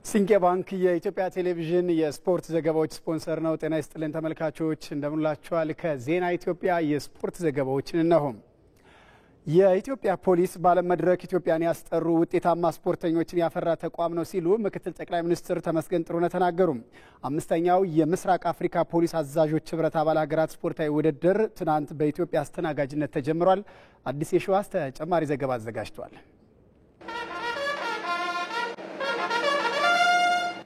ሲንቄ ባንክ የኢትዮጵያ ቴሌቪዥን የስፖርት ዘገባዎች ስፖንሰር ነው። ጤና ይስጥልን ተመልካቾች እንደምንላችኋል። ከዜና ኢትዮጵያ የስፖርት ዘገባዎችን እነሆ። የኢትዮጵያ ፖሊስ በዓለም መድረክ ኢትዮጵያን ያስጠሩ ውጤታማ ስፖርተኞችን ያፈራ ተቋም ነው ሲሉ ምክትል ጠቅላይ ሚኒስትር ተመስገን ጥሩነህ ተናገሩ። አምስተኛው የምስራቅ አፍሪካ ፖሊስ አዛዦች ህብረት አባል ሀገራት ስፖርታዊ ውድድር ትናንት በኢትዮጵያ አስተናጋጅነት ተጀምሯል። አዲስ የሸዋስ ተጨማሪ ዘገባ አዘጋጅቷል።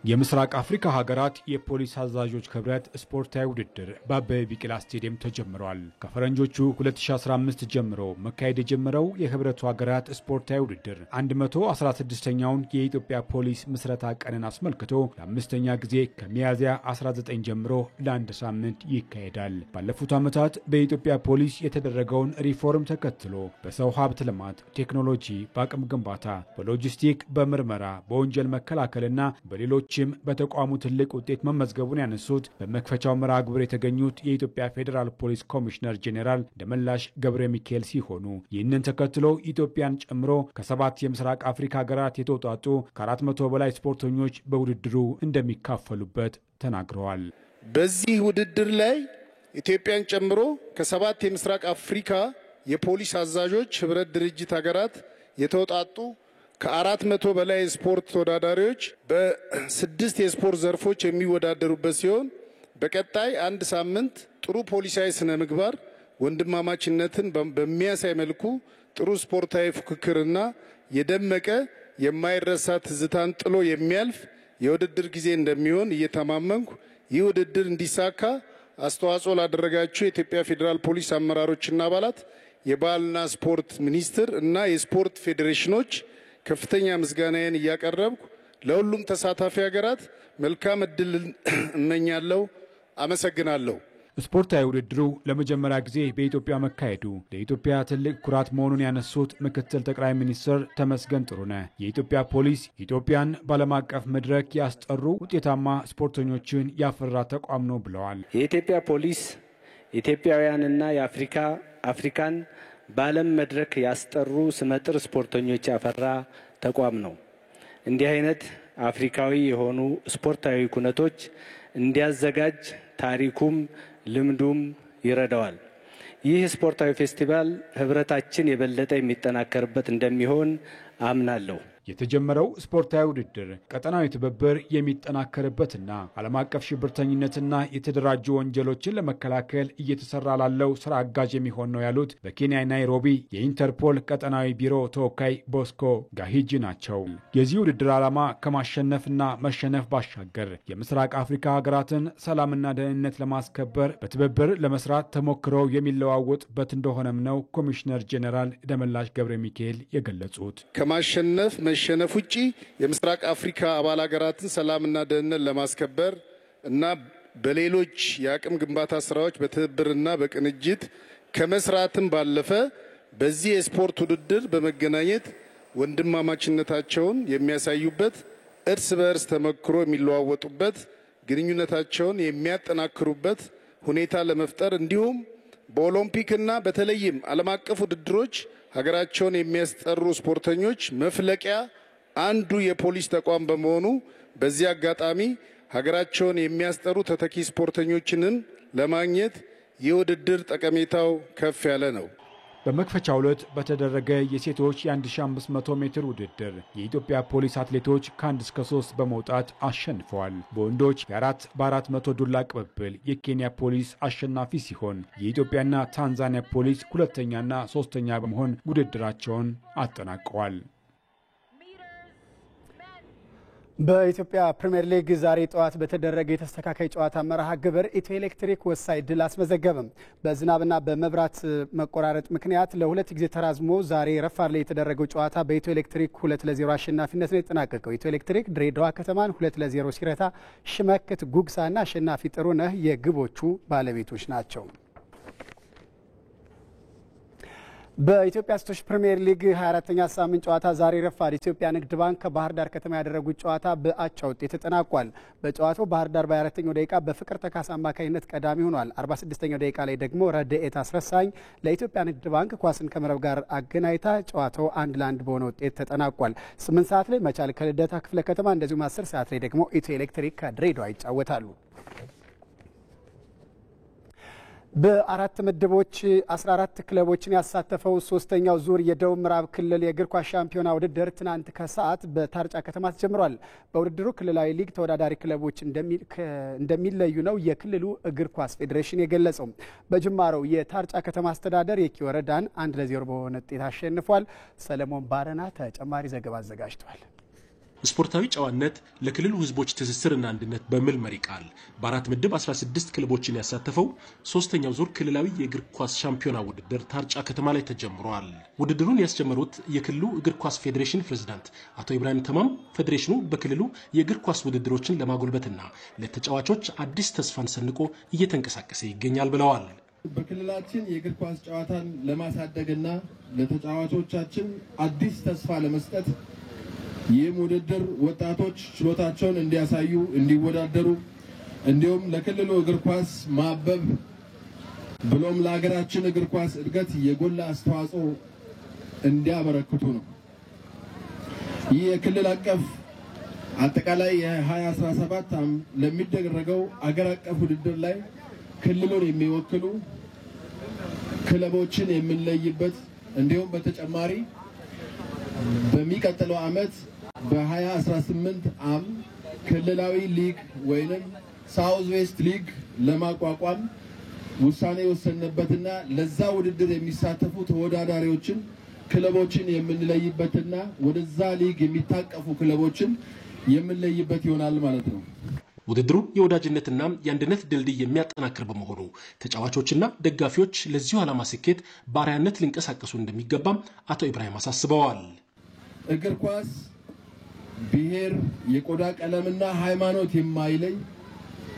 የምስራቅ አፍሪካ ሀገራት የፖሊስ አዛዦች ህብረት ስፖርታዊ ውድድር በአበበ ቢቂላ ስቴዲየም ተጀምሯል። ከፈረንጆቹ 2015 ጀምሮ መካሄድ የጀመረው የህብረቱ ሀገራት ስፖርታዊ ውድድር 116ኛውን የኢትዮጵያ ፖሊስ ምስረታ ቀንን አስመልክቶ ለአምስተኛ ጊዜ ከሚያዝያ 19 ጀምሮ ለአንድ ሳምንት ይካሄዳል። ባለፉት ዓመታት በኢትዮጵያ ፖሊስ የተደረገውን ሪፎርም ተከትሎ በሰው ሀብት ልማት፣ ቴክኖሎጂ፣ በአቅም ግንባታ፣ በሎጂስቲክ፣ በምርመራ፣ በወንጀል መከላከልና በሌሎች በተቋሙ ትልቅ ውጤት መመዝገቡን ያነሱት በመክፈቻው መርሃ ግብር የተገኙት የኢትዮጵያ ፌዴራል ፖሊስ ኮሚሽነር ጄኔራል ደመላሽ ገብረ ሚካኤል ሲሆኑ ይህንን ተከትሎ ኢትዮጵያን ጨምሮ ከ7 የምስራቅ አፍሪካ ሀገራት የተውጣጡ ከ400 በላይ ስፖርተኞች በውድድሩ እንደሚካፈሉበት ተናግረዋል። በዚህ ውድድር ላይ ኢትዮጵያን ጨምሮ ከ7 የምስራቅ አፍሪካ የፖሊስ አዛዦች ህብረት ድርጅት ሀገራት የተውጣጡ ከ400 በላይ ስፖርት ተወዳዳሪዎች በ6 የስፖርት ዘርፎች የሚወዳደሩበት ሲሆን በቀጣይ አንድ ሳምንት ጥሩ ፖሊሳዊ ስነ ምግባር ወንድማማችነትን በሚያሳይ መልኩ ጥሩ ስፖርታዊ ፉክክርና የደመቀ የማይረሳ ትዝታን ጥሎ የሚያልፍ የውድድር ጊዜ እንደሚሆን እየተማመንኩ ይህ ውድድር እንዲሳካ አስተዋጽኦ ላደረጋችሁ የኢትዮጵያ ፌዴራል ፖሊስ አመራሮችና አባላት፣ የባህልና ስፖርት ሚኒስቴር እና የስፖርት ፌዴሬሽኖች ከፍተኛ ምስጋናዬን እያቀረብኩ ለሁሉም ተሳታፊ ሀገራት መልካም እድል እመኛለሁ። አመሰግናለሁ። ስፖርታዊ ውድድሩ ለመጀመሪያ ጊዜ በኢትዮጵያ መካሄዱ ለኢትዮጵያ ትልቅ ኩራት መሆኑን ያነሱት ምክትል ጠቅላይ ሚኒስትር ተመስገን ጥሩነህ የኢትዮጵያ ፖሊስ ኢትዮጵያን በዓለም አቀፍ መድረክ ያስጠሩ ውጤታማ ስፖርተኞችን ያፈራ ተቋም ነው ብለዋል። የኢትዮጵያ ፖሊስ ኢትዮጵያውያንና አፍሪካን በዓለም መድረክ ያስጠሩ ስመጥር ስፖርተኞች ያፈራ ተቋም ነው። እንዲህ አይነት አፍሪካዊ የሆኑ ስፖርታዊ ኩነቶች እንዲያዘጋጅ ታሪኩም ልምዱም ይረዳዋል። ይህ ስፖርታዊ ፌስቲቫል ህብረታችን የበለጠ የሚጠናከርበት እንደሚሆን አምናለሁ። የተጀመረው ስፖርታዊ ውድድር ቀጠናዊ ትብብር የሚጠናከርበትና ዓለም አቀፍ ሽብርተኝነትና የተደራጁ ወንጀሎችን ለመከላከል እየተሰራ ላለው ስራ አጋዥ የሚሆን ነው ያሉት በኬንያ ናይሮቢ የኢንተርፖል ቀጠናዊ ቢሮ ተወካይ ቦስኮ ጋሂጂ ናቸው። የዚህ ውድድር ዓላማ ከማሸነፍና መሸነፍ ባሻገር የምስራቅ አፍሪካ ሀገራትን ሰላምና ደህንነት ለማስከበር በትብብር ለመስራት ተሞክረው የሚለዋወጥበት እንደሆነም ነው ኮሚሽነር ጄኔራል ደመላሽ ገብረ ሚካኤል የገለጹት። ከማሸነፍ መሸነፍ ውጪ የምስራቅ አፍሪካ አባል ሀገራትን ሰላምና ደህንነት ለማስከበር እና በሌሎች የአቅም ግንባታ ስራዎች በትብብርና በቅንጅት ከመስራትም ባለፈ በዚህ የስፖርት ውድድር በመገናኘት ወንድማማችነታቸውን የሚያሳዩበት፣ እርስ በእርስ ተመክሮ የሚለዋወጡበት፣ ግንኙነታቸውን የሚያጠናክሩበት ሁኔታ ለመፍጠር እንዲሁም በኦሎምፒክና በተለይም ዓለም አቀፍ ውድድሮች ሀገራቸውን የሚያስጠሩ ስፖርተኞች መፍለቂያ አንዱ የፖሊስ ተቋም በመሆኑ በዚህ አጋጣሚ ሀገራቸውን የሚያስጠሩ ተተኪ ስፖርተኞችንን ለማግኘት የውድድር ጠቀሜታው ከፍ ያለ ነው። በመክፈቻው ዕለት በተደረገ የሴቶች የ1500 ሜትር ውድድር የኢትዮጵያ ፖሊስ አትሌቶች ከ1 እስከ 3 በመውጣት አሸንፈዋል። በወንዶች የ4 በ400 ዱላ ቅብብል የኬንያ ፖሊስ አሸናፊ ሲሆን የኢትዮጵያና ታንዛኒያ ፖሊስ ሁለተኛና ሶስተኛ በመሆን ውድድራቸውን አጠናቀዋል። በኢትዮጵያ ፕሪሚየር ሊግ ዛሬ ጠዋት በተደረገ የተስተካካይ ጨዋታ መርሃ ግብር ኢትዮ ኤሌክትሪክ ወሳኝ ድል አስመዘገበም። በዝናብና በመብራት መቆራረጥ ምክንያት ለሁለት ጊዜ ተራዝሞ ዛሬ ረፋድ ላይ የተደረገው ጨዋታ በኢትዮ ኤሌክትሪክ 2-0 አሸናፊነት ነው የተጠናቀቀው። ኢትዮ ኤሌክትሪክ ድሬዳዋ ከተማን 2-0 ሲረታ ሽመክት ጉግሳና አሸናፊ ጥሩነህ የግቦቹ ባለቤቶች ናቸው። በኢትዮጵያ ሴቶች ፕሪሚየር ሊግ 24ኛ ሳምንት ጨዋታ ዛሬ ረፋድ ኢትዮጵያ ንግድ ባንክ ከባህር ዳር ከተማ ያደረጉት ጨዋታ በአቻ ውጤት ተጠናቋል። በጨዋታው ባህር ዳር በ24ኛው ደቂቃ በፍቅር ተካሳ አማካኝነት ቀዳሚ ሆኗል። 46ኛው ደቂቃ ላይ ደግሞ ረድኤት አስረሳኝ ለኢትዮጵያ ንግድ ባንክ ኳስን ከመረብ ጋር አገናኝታ ጨዋታው 1-1 በሆነ ውጤት ተጠናቋል። 8 ሰዓት ላይ መቻል ከልደታ ክፍለ ከተማ እንደዚሁም 10 ሰዓት ላይ ደግሞ ኢትዮ ኤሌክትሪክ ከድሬዳዋ ይጫወታሉ። በአራት ምድቦች 14 ክለቦችን ያሳተፈው ሶስተኛው ዙር የደቡብ ምዕራብ ክልል የእግር ኳስ ሻምፒዮና ውድድር ትናንት ከሰዓት በታርጫ ከተማ ተጀምሯል። በውድድሩ ክልላዊ ሊግ ተወዳዳሪ ክለቦች እንደሚለዩ ነው የክልሉ እግር ኳስ ፌዴሬሽን የገለጸው። በጅማሮው የታርጫ ከተማ አስተዳደር የኪ ወረዳን 1-0 በሆነ ውጤት አሸንፏል። ሰለሞን ባረና ተጨማሪ ዘገባ አዘጋጅቷል። ስፖርታዊ ጨዋነት ለክልሉ ህዝቦች ትስስርና አንድነት በሚል መሪ ቃል በአራት ምድብ 16 ክለቦችን ያሳተፈው ሶስተኛው ዙር ክልላዊ የእግር ኳስ ሻምፒዮና ውድድር ታርጫ ከተማ ላይ ተጀምሯል። ውድድሩን ያስጀመሩት የክልሉ እግር ኳስ ፌዴሬሽን ፕሬዝዳንት አቶ ኢብራሂም ተማም ፌዴሬሽኑ በክልሉ የእግር ኳስ ውድድሮችን ለማጎልበትና ለተጫዋቾች አዲስ ተስፋን ሰንቆ እየተንቀሳቀሰ ይገኛል ብለዋል። በክልላችን የእግር ኳስ ጨዋታን ለማሳደግና ለተጫዋቾቻችን አዲስ ተስፋ ለመስጠት ይህም ውድድር ወጣቶች ችሎታቸውን እንዲያሳዩ እንዲወዳደሩ እንዲሁም ለክልሉ እግር ኳስ ማበብ ብሎም ለሀገራችን እግር ኳስ እድገት የጎላ አስተዋጽኦ እንዲያበረክቱ ነው። ይህ የክልል አቀፍ አጠቃላይ የ2017 ለሚደረገው አገር አቀፍ ውድድር ላይ ክልሉን የሚወክሉ ክለቦችን የምንለይበት እንዲሁም በተጨማሪ በሚቀጥለው ዓመት በ2018 ክልላዊ ሊግ ወይንም ሳውዝ ዌስት ሊግ ለማቋቋም ውሳኔ ወሰነበትና ለዛ ውድድር የሚሳተፉ ተወዳዳሪዎችን ክለቦችን የምንለይበትና ወደዛ ሊግ የሚታቀፉ ክለቦችን የምንለይበት ይሆናል ማለት ነው። ውድድሩ የወዳጅነትና የአንድነት ድልድይ የሚያጠናክር በመሆኑ ተጫዋቾችና ደጋፊዎች ለዚሁ ዓላማ ስኬት በአርአያነት ሊንቀሳቀሱ እንደሚገባም አቶ ኢብራሂም አሳስበዋል። እግር ኳስ ብሔር፣ የቆዳ ቀለምና ሃይማኖት የማይለይ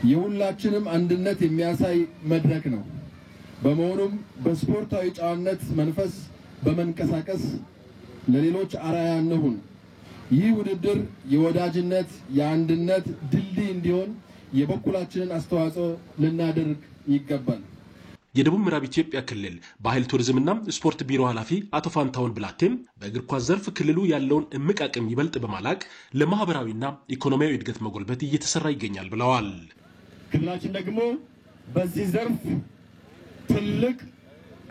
የሁላችንም አንድነት የሚያሳይ መድረክ ነው። በመሆኑም በስፖርታዊ ጨዋነት መንፈስ በመንቀሳቀስ ለሌሎች አርአያ እንሁን። ይህ ውድድር የወዳጅነት የአንድነት ድልድይ እንዲሆን የበኩላችንን አስተዋጽኦ ልናደርግ ይገባል። የደቡብ ምዕራብ ኢትዮጵያ ክልል ባህል ቱሪዝምና ስፖርት ቢሮ ኃላፊ አቶ ፋንታውን ብላቴም በእግር ኳስ ዘርፍ ክልሉ ያለውን እምቅ አቅም ይበልጥ በማላቅ ለማህበራዊና ኢኮኖሚያዊ እድገት መጎልበት እየተሰራ ይገኛል ብለዋል። ክልላችን ደግሞ በዚህ ዘርፍ ትልቅ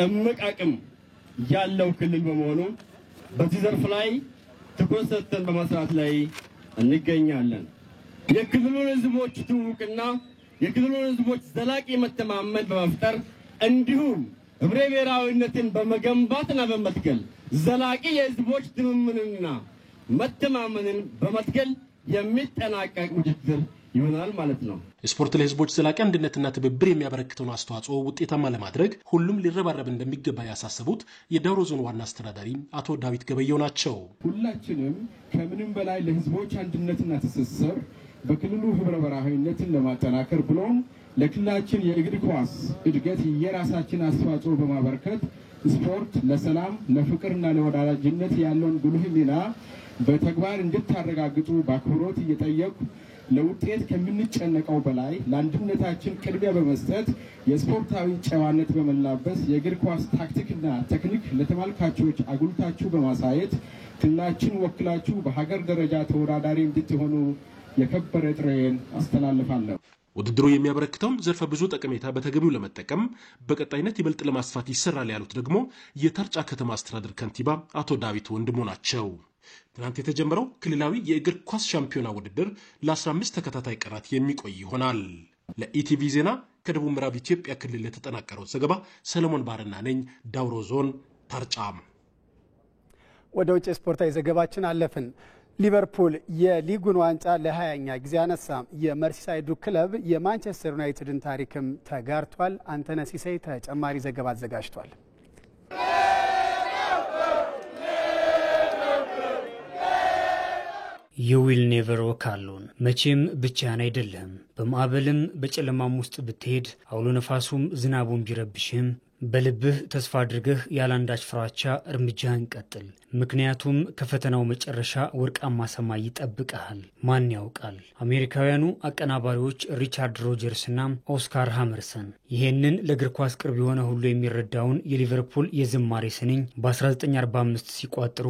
እምቅ አቅም ያለው ክልል በመሆኑ በዚህ ዘርፍ ላይ ትኩረት ሰጥተን በመስራት ላይ እንገኛለን። የክልሉን ህዝቦች ትውውቅና የክልሉን ህዝቦች ዘላቂ መተማመን በመፍጠር እንዲሁም ህብረ ብሔራዊነትን በመገንባትና በመትከል ዘላቂ የህዝቦች ትምምንና መተማመንን በመትከል የሚጠናቀቅ ውድድር ይሆናል ማለት ነው። ስፖርት ለህዝቦች ዘላቂ አንድነትና ትብብር የሚያበረክተውን አስተዋጽኦ ውጤታማ ለማድረግ ሁሉም ሊረባረብ እንደሚገባ ያሳሰቡት የዳውሮ ዞን ዋና አስተዳዳሪ አቶ ዳዊት ገበየው ናቸው። ሁላችንም ከምንም በላይ ለህዝቦች አንድነትና ትስስር በክልሉ ህብረ ብሔራዊነትን ለማጠናከር ብሎም ለክልላችን የእግር ኳስ እድገት የራሳችን አስተዋጽኦ በማበርከት ስፖርት ለሰላም ለፍቅርና ለወዳጅነት ያለውን ጉልህ ሚና በተግባር እንድታረጋግጡ በአክብሮት እየጠየቁ ለውጤት ከምንጨነቀው በላይ ለአንድነታችን ቅድሚያ በመስጠት የስፖርታዊ ጨዋነት በመላበስ የእግር ኳስ ታክቲክና ቴክኒክ ለተመልካቾች አጉልታችሁ በማሳየት ክልላችን ወክላችሁ በሀገር ደረጃ ተወዳዳሪ እንድትሆኑ የከበረ ጥሬን አስተላልፋለሁ። ውድድሩ የሚያበረክተውን ዘርፈ ብዙ ጠቀሜታ በተገቢው ለመጠቀም በቀጣይነት ይበልጥ ለማስፋት ይሰራል ያሉት ደግሞ የታርጫ ከተማ አስተዳደር ከንቲባ አቶ ዳዊት ወንድሙ ናቸው። ትናንት የተጀመረው ክልላዊ የእግር ኳስ ሻምፒዮና ውድድር ለ15 ተከታታይ ቀናት የሚቆይ ይሆናል። ለኢቲቪ ዜና ከደቡብ ምዕራብ ኢትዮጵያ ክልል ለተጠናቀረው ዘገባ ሰለሞን ባረና ነኝ፣ ዳውሮ ዞን ታርጫ። ወደ ውጭ ስፖርታዊ ዘገባችን አለፍን። ሊቨርፑል የሊጉን ዋንጫ ለ20ኛ ጊዜ አነሳ። የመርሲሳይዱ ክለብ የማንቸስተር ዩናይትድን ታሪክም ተጋርቷል። አንተነህ ሲሳይ ተጨማሪ ዘገባ አዘጋጅቷል። የዊል ኔቨር ወክ አሎን። መቼም ብቻህን አይደለም። በማዕበልም በጨለማም ውስጥ ብትሄድ አውሎ ነፋሱም ዝናቡም ቢረብሽም በልብህ ተስፋ አድርገህ ያላንዳች ፍራቻ እርምጃህን ቀጥል። ምክንያቱም ከፈተናው መጨረሻ ወርቃማ ሰማይ ይጠብቅሃል። ማን ያውቃል? አሜሪካውያኑ አቀናባሪዎች ሪቻርድ ሮጀርስና ኦስካር ሃመርሰን ይሄንን ለእግር ኳስ ቅርብ የሆነ ሁሉ የሚረዳውን የሊቨርፑል የዝማሬ ስንኝ በ1945 ሲቋጥሩ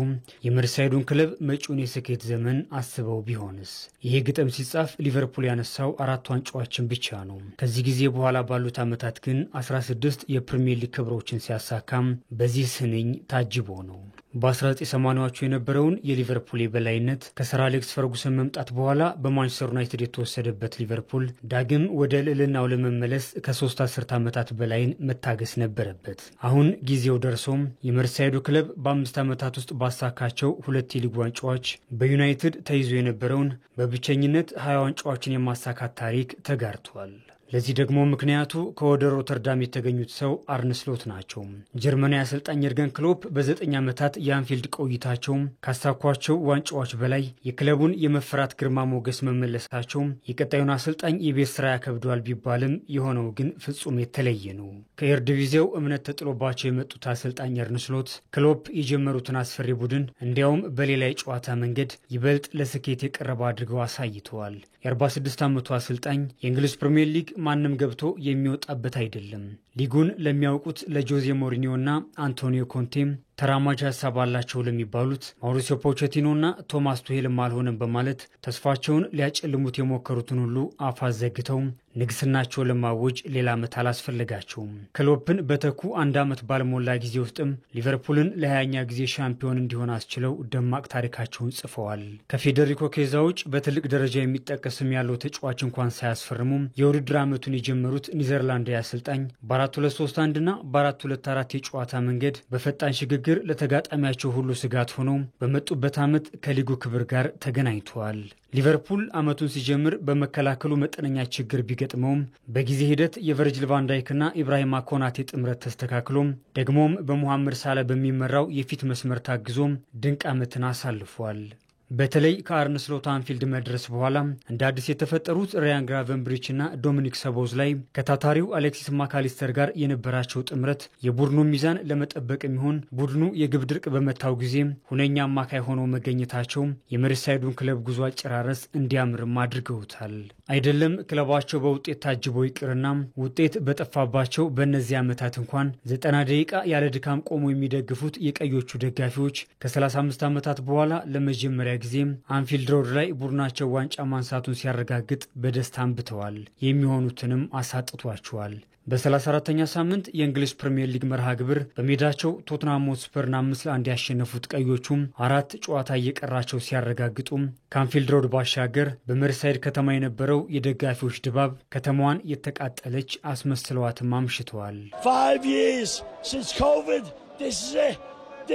የመርሳይዱን ክለብ መጪውን የስኬት ዘመን አስበው ቢሆንስ? ይሄ ግጥም ሲጻፍ ሊቨርፑል ያነሳው 4 ዋንጫዎችን ብቻ ነው። ከዚህ ጊዜ በኋላ ባሉት ዓመታት ግን 16 የፕሪሚየር ሊግ ክብሮችን ሲያሳካም በዚህ ስንኝ ታጅቦ ነው። በ1980ዎቹ የነበረውን የሊቨርፑል የበላይነት ከሰር አሌክስ ፈርጉሰን መምጣት በኋላ በማንቸስተር ዩናይትድ የተወሰደበት ሊቨርፑል ዳግም ወደ ልዕልናው ለመመለስ ከ3 አስርት ዓመታት በላይን መታገስ ነበረበት። አሁን ጊዜው ደርሶም የመርሳይዱ ክለብ በ5 ዓመታት ውስጥ ባሳካቸው 2 የሊግ ዋንጫዎች በዩናይትድ ተይዞ የነበረውን በብቸኝነት 20 ዋንጫዎችን የማሳካት ታሪክ ተጋርቷል። ለዚህ ደግሞ ምክንያቱ ከወደ ሮተርዳም የተገኙት ሰው አርነ ስሎት ናቸው። ጀርመናዊ አሰልጣኝ የርገን ክሎፕ በ9 ዓመታት የአንፊልድ ቆይታቸው ካሳኳቸው ዋንጫዎች በላይ የክለቡን የመፈራት ግርማ ሞገስ መመለሳቸው የቀጣዩን አሰልጣኝ የቤት ስራ ያከብደዋል ቢባልም የሆነው ግን ፍጹም የተለየ ነው። ከኤርዲቪዚያው እምነት ተጥሎባቸው የመጡት አሰልጣኝ አርነ ስሎት ክሎፕ የጀመሩትን አስፈሪ ቡድን እንዲያውም በሌላ የጨዋታ መንገድ ይበልጥ ለስኬት የቀረበ አድርገው አሳይተዋል። የ46 ዓመቱ አሰልጣኝ የእንግሊዝ ፕሪሚየር ሊግ ማንም ገብቶ የሚወጣበት አይደለም። ሊጉን ለሚያውቁት ለጆዜ ሞሪኒዮና አንቶኒዮ ኮንቴም ተራማጅ ሀሳብ አላቸው ለሚባሉት ማውሪሲዮ ፖቼቲኖና ቶማስ ቱሄልም አልሆነም በማለት ተስፋቸውን ሊያጨልሙት የሞከሩትን ሁሉ አፍ አዘግተው ንግስናቸውን ለማወጅ ሌላ ዓመት አላስፈለጋቸውም። ክሎፕን በተኩ 1 ዓመት ባልሞላ ጊዜ ውስጥም ሊቨርፑልን ለ20ኛ ጊዜ ሻምፒዮን እንዲሆን አስችለው ደማቅ ታሪካቸውን ጽፈዋል። ከፌዴሪኮ ኬዛ ውጭ በትልቅ ደረጃ የሚጠቀስም ያለው ተጫዋች እንኳን ሳያስፈርሙም የውድድር ዓመቱን የጀመሩት ኒዘርላንዳዊ አሰልጣኝ በ4-2-3-1 እና በ4-2-4 የጨዋታ መንገድ በፈጣን ሽግግር ለተጋጣሚያቸው ሁሉ ስጋት ሆነው በመጡበት ዓመት ከሊጉ ክብር ጋር ተገናኝተዋል። ሊቨርፑል ዓመቱን ሲጀምር በመከላከሉ መጠነኛ ችግር ቢገጥመውም በጊዜ ሂደት የቨርጅል ቫንዳይክና ኢብራሂማ ኮናቴ ጥምረት ተስተካክሎም ደግሞም በሙሐመድ ሳላ በሚመራው የፊት መስመር ታግዞም ድንቅ ዓመትን አሳልፏል። በተለይ ከአርነ ስሎት አንፊልድ መድረስ በኋላ እንደ አዲስ የተፈጠሩት ራያን ግራቨንብሪች እና ዶሚኒክ ሰቦዝ ላይ ከታታሪው አሌክሲስ ማካሊስተር ጋር የነበራቸው ጥምረት የቡድኑ ሚዛን ለመጠበቅ የሚሆን ቡድኑ የግብ ድርቅ በመታው ጊዜ ሁነኛ አማካይ ሆነው መገኘታቸው የመርሳይዱን ክለብ ጉዞ አጨራረስ እንዲያምርም አድርገውታል። አይደለም ክለባቸው በውጤት ታጅቦ ይቅርና ውጤት በጠፋባቸው በእነዚህ ዓመታት እንኳን 90 ደቂቃ ያለ ድካም ቆሞ የሚደግፉት የቀዮቹ ደጋፊዎች ከ35 ዓመታት በኋላ ለመጀመሪያ ጊዜ አንፊልድ ሮድ ላይ ቡድናቸው ዋንጫ ማንሳቱን ሲያረጋግጥ በደስታ አንብተዋል። የሚሆኑትንም አሳጥቷቸዋል። በ34ኛ ሳምንት የእንግሊዝ ፕሪሚየር ሊግ መርሃ ግብር በሜዳቸው ቶትናም ሆትስፐርን 5-1 ያሸነፉት ቀዮቹም 4 ጨዋታ እየቀራቸው ሲያረጋግጡ ከአንፊልድ ሮድ ባሻገር በመርሳይድ ከተማ የነበረው የደጋፊዎች ድባብ ከተማዋን የተቃጠለች አስመስለዋትም አምሽተዋል። 5 years since COVID. This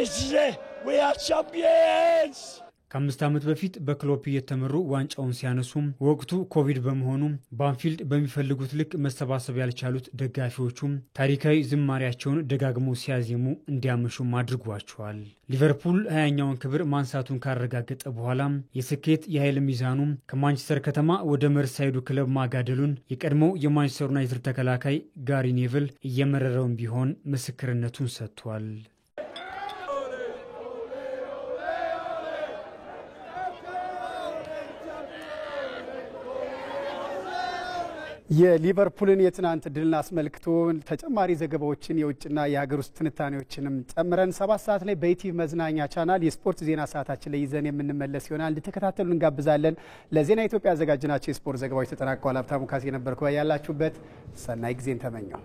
is it. We are champions. ከ5 ዓመት በፊት በክሎፕ እየተመሩ ዋንጫውን ሲያነሱም ወቅቱ ኮቪድ በመሆኑ በአንፊልድ በሚፈልጉት ልክ መሰባሰብ ያልቻሉት ደጋፊዎቹም ታሪካዊ ዝማሪያቸውን ደጋግመው ሲያዜሙ እንዲያመሹም አድርጓቸዋል። ሊቨርፑል 20ኛውን ክብር ማንሳቱን ካረጋገጠ በኋላ የስኬት የኃይል ሚዛኑ ከማንቸስተር ከተማ ወደ መርሳይዱ ክለብ ማጋደሉን የቀድሞው የማንቸስተር ዩናይትድ ተከላካይ ጋሪ ኔቭል እየመረረውን ቢሆን ምስክርነቱን ሰጥቷል። የሊቨርፑልን የትናንት ድልን አስመልክቶ ተጨማሪ ዘገባዎችን የውጭና የሀገር ውስጥ ትንታኔዎችንም ጨምረን 7 ሰዓት ላይ በኢቲቪ መዝናኛ ቻናል የስፖርት ዜና ሰዓታችን ላይ ይዘን የምንመለስ ይሆናል። እንድትከታተሉ እንጋብዛለን። ለዜና ኢትዮጵያ ያዘጋጅናቸው የስፖርት ዘገባዎች ተጠናቀዋል። ሀብታሙ ካሴ ነበርኩ። ያላችሁበት ሰናይ ጊዜን ተመኘው።